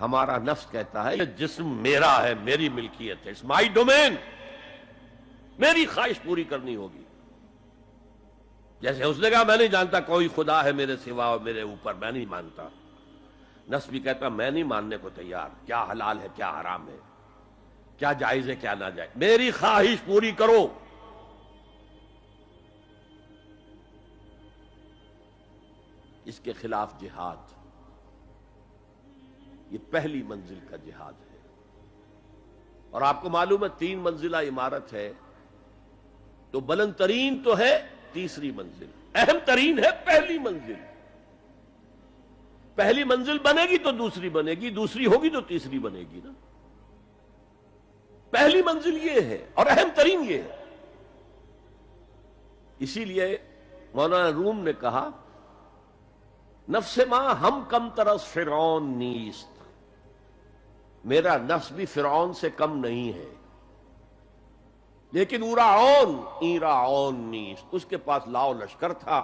ہمارا نفس کہتا ہے یہ جسم میرا ہے، میری ملکیت ہے، اٹس مائی ڈومین، میری خواہش پوری کرنی ہوگی. جیسے اس نے کہا میں نہیں جانتا کوئی خدا ہے میرے سوا اور میرے اوپر، میں نہیں مانتا. نفس بھی کہتا میں نہیں ماننے کو تیار، کیا حلال ہے کیا حرام ہے، کیا جائز ہے کیا ناجائز، میری خواہش پوری کرو. اس کے خلاف جہاد، یہ پہلی منزل کا جہاد ہے. اور آپ کو معلوم ہے 3 منزلہ عمارت ہے تو بلند ترین تو ہے تیسری منزل، اہم ترین ہے پہلی منزل. پہلی منزل بنے گی تو دوسری بنے گی، دوسری ہوگی تو تیسری بنے گی نا. پہلی منزل یہ ہے اور اہم ترین یہ ہے. اسی لیے مولانا روم نے کہا نفس ماں ہم کم طرز فرعون نیست، میرا نفس بھی فرعون سے کم نہیں ہے، لیکن ایراعون نیست، اس کے پاس لاؤ لشکر تھا.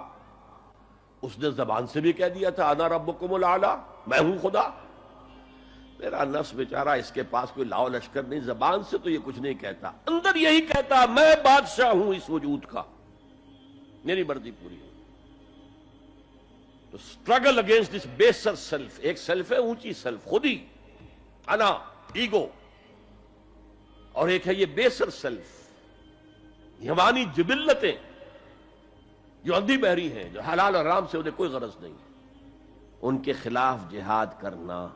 اس نے زبان سے بھی کہہ دیا تھا انا ربکم الاعلی، میں ہوں خدا. میرا نفس بیچارہ اس کے پاس کوئی لاؤ لشکر نہیں، زبان سے تو یہ کچھ نہیں کہتا، اندر یہی کہتا میں بادشاہ ہوں اس وجود کا، میری مرضی پوری ہو. تو اسٹرگل اگینسٹ دس بیسر سیلف، ایک سیلف ہے اونچی سیلف، خودی، انا، ایگو، اور ایک ہے یہ بیسر سیلف، یمانی جبلتیں جو اندھی بہری ہیں، جو حلال اور حرام سے انہیں کوئی غرض نہیں، ان کے خلاف جہاد کرنا.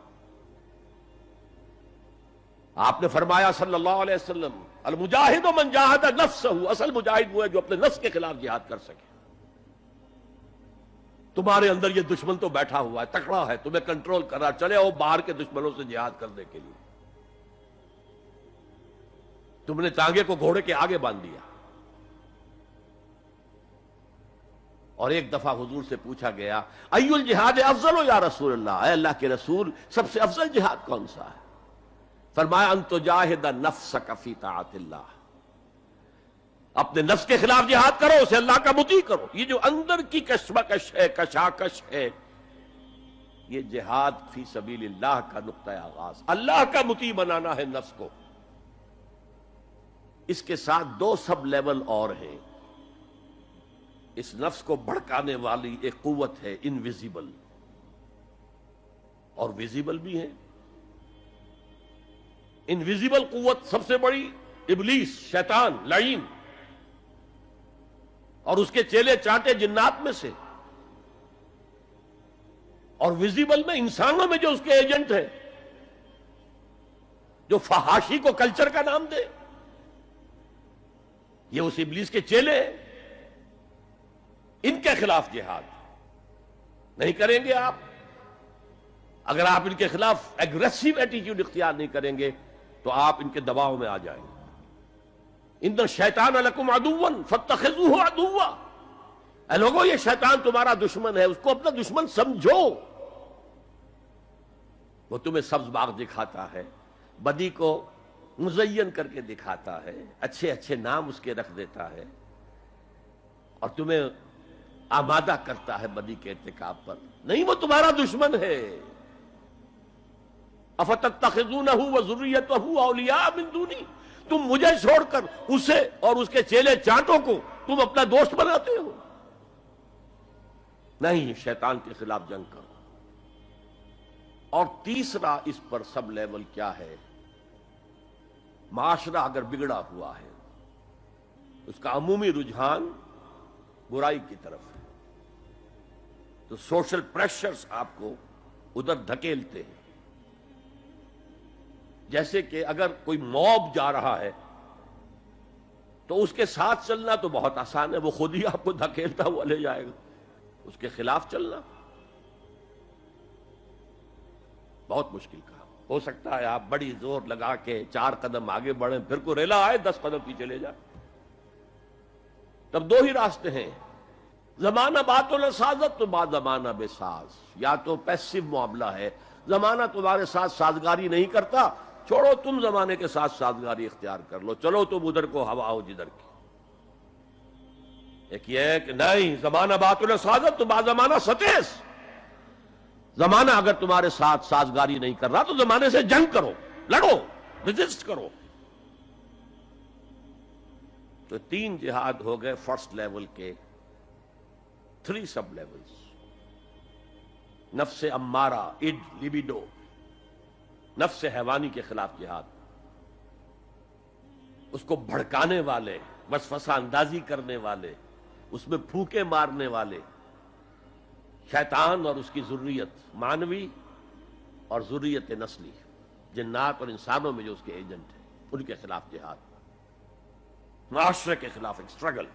آپ نے فرمایا صلی اللہ علیہ وسلم المجاہد من جاہد نفسہ، اصل مجاہد وہ ہے جو اپنے نفس کے خلاف جہاد کر سکے. تمہارے اندر یہ دشمن تو بیٹھا ہوا ہے، تکڑا ہے، تمہیں کنٹرول کر رہا، چلے آؤ باہر کے دشمنوں سے جہاد کرنے کے لیے. تم نے ٹانگے کو گھوڑے کے آگے باندھ دیا. اور ایک دفعہ حضور سے پوچھا گیا ای الجہاد افضل یا رسول اللہ، اے اللہ کے رسول سب سے افضل جہاد کون سا ہے؟ فرمایا ان تجاہد نفسک فی طاعت اللہ، اپنے نفس کے خلاف جہاد کرو، اسے اللہ کا مطیع کرو. یہ جو اندر کی کشمکش ہے، کشاکش ہے، یہ جہاد فی سبیل اللہ کا نقطہ آغاز، اللہ کا مطیع بنانا ہے نفس کو. اس کے ساتھ 2 سب لیول اور ہیں. اس نفس کو بھڑکانے والی ایک قوت ہے انویزیبل، اور ویزیبل بھی ہے. انویزیبل قوت سب سے بڑی ابلیس، شیطان، لعین، اور اس کے چیلے چانٹے جنات میں سے. اور ویزیبل میں انسانوں میں جو اس کے ایجنٹ ہیں، جو فحاشی کو کلچر کا نام دے، یہ اس ابلیس کے چیلے ہیں. ان کے خلاف جہاد نہیں کریں گے آپ. اگر آپ ان کے خلاف ایگریسو ایٹیٹیوڈ اختیار نہیں کریں گے تو آپ ان کے دباؤ میں آ جائیں گے. ان الشیطان لکم عدوا فاتخذوہ عدوا، اے لوگوں یہ شیطان تمہارا دشمن ہے، اس کو اپنا دشمن سمجھو. وہ تمہیں سبز باغ دکھاتا ہے، بدی کو مزین کر کے دکھاتا ہے، اچھے اچھے نام اس کے رکھ دیتا ہے، اور تمہیں آمادہ کرتا ہے بدی کے ارتکاب پر. نہیں، وہ تمہارا دشمن ہے. افتتخذونہ وذریتہ اولیاء من دونی، تم مجھے چھوڑ کر اسے اور اس کے چیلے چانٹوں کو تم اپنا دوست بناتے ہو. نہیں، شیطان کے خلاف جنگ کرو. اور تیسرا اس پر سب لیول کیا ہے؟ معاشرہ اگر بگڑا ہوا ہے، اس کا عمومی رجحان برائی کی طرف ہے، تو سوشل پریشرز آپ کو ادھر دھکیلتے ہیں. جیسے کہ اگر کوئی موب جا رہا ہے تو اس کے ساتھ چلنا تو بہت آسان ہے، وہ خود ہی آپ کو دھکیلتا ہوا لے جائے گا. اس کے خلاف چلنا بہت مشکل کام. ہو سکتا ہے آپ بڑی زور لگا کے 4 قدم آگے بڑھیں، پھر کوئی ریلا آئے 10 قدم پیچھے لے جائے. تب 2 ہی راستے ہیں، زمانہ بات سازت تو بعد زمانہ بے ساز. یا تو پیسو معاملہ ہے، زمانہ تمہارے ساتھ سازگاری نہیں کرتا، چھوڑو تم زمانے کے ساتھ سازگاری اختیار کر لو، چلو تم ادھر کو ہوا ہو جدھر کی. ایک یہ ہے کہ نہیں، زمانہ بات سازت تو بعد زمانہ ستیس، زمانہ اگر تمہارے ساتھ سازگاری نہیں کر رہا تو زمانے سے جنگ کرو، لڑو، ریزسٹ کرو۔ تو 3 جہاد ہو گئے فرسٹ لیول کے، 3 سب لیولز۔ نفس امارہ، اڈ، لیبیڈو، نفس حیوانی کے خلاف جہاد، اس کو بھڑکانے والے، وسوسہ اندازی کرنے والے، اس میں پھونکے مارنے والے، شیطان اور اس کی ذریت مانوی اور ذریت نسلی، جنات اور انسانوں میں جو اس کے ایجنٹ ہیں، ان کے خلاف جہاد، معاشرے کے خلاف ایک اسٹرگل۔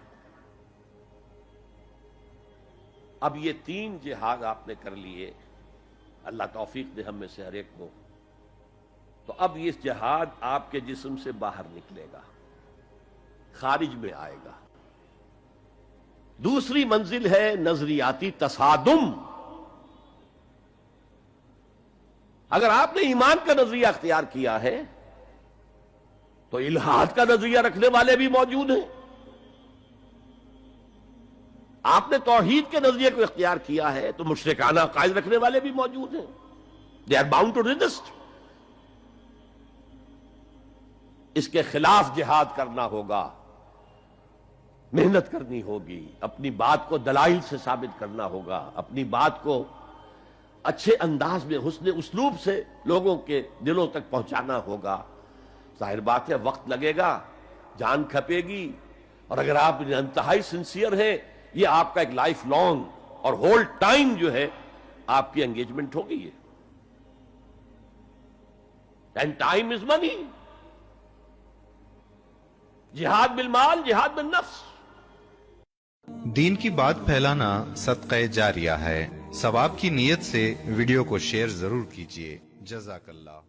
اب یہ 3 جہاد آپ نے کر لیے، اللہ توفیق دے ہم میں سے ہر ایک کو، تو اب یہ جہاد آپ کے جسم سے باہر نکلے گا، خارج میں آئے گا۔ دوسری منزل ہے نظریاتی تصادم۔ اگر آپ نے ایمان کا نظریہ اختیار کیا ہے تو الحاد کا نظریہ رکھنے والے بھی موجود ہیں۔ آپ نے توحید کے نظریے کو اختیار کیا ہے تو مشرکانہ عقائد رکھنے والے بھی موجود ہیں۔ They are bound to resist. اس کے خلاف جہاد کرنا ہوگا، محنت کرنی ہوگی، اپنی بات کو دلائل سے ثابت کرنا ہوگا، اپنی بات کو اچھے انداز میں حسن اسلوب سے لوگوں کے دلوں تک پہنچانا ہوگا۔ ظاہر بات ہے وقت لگے گا، جان کھپے گی، اور اگر آپ انتہائی سنسیئر ہیں یہ آپ کا ایک لائف لانگ اور ہول ٹائم جو ہے آپ کی انگیجمنٹ ہوگی یہ۔ اینڈ ٹائم از منی۔ جہاد بالمال، جہاد بالنفس۔ دین کی بات پھیلانا صدقہ جاریہ ہے۔ ثواب کی نیت سے ویڈیو کو شیئر ضرور کیجیے۔ جزاک اللہ۔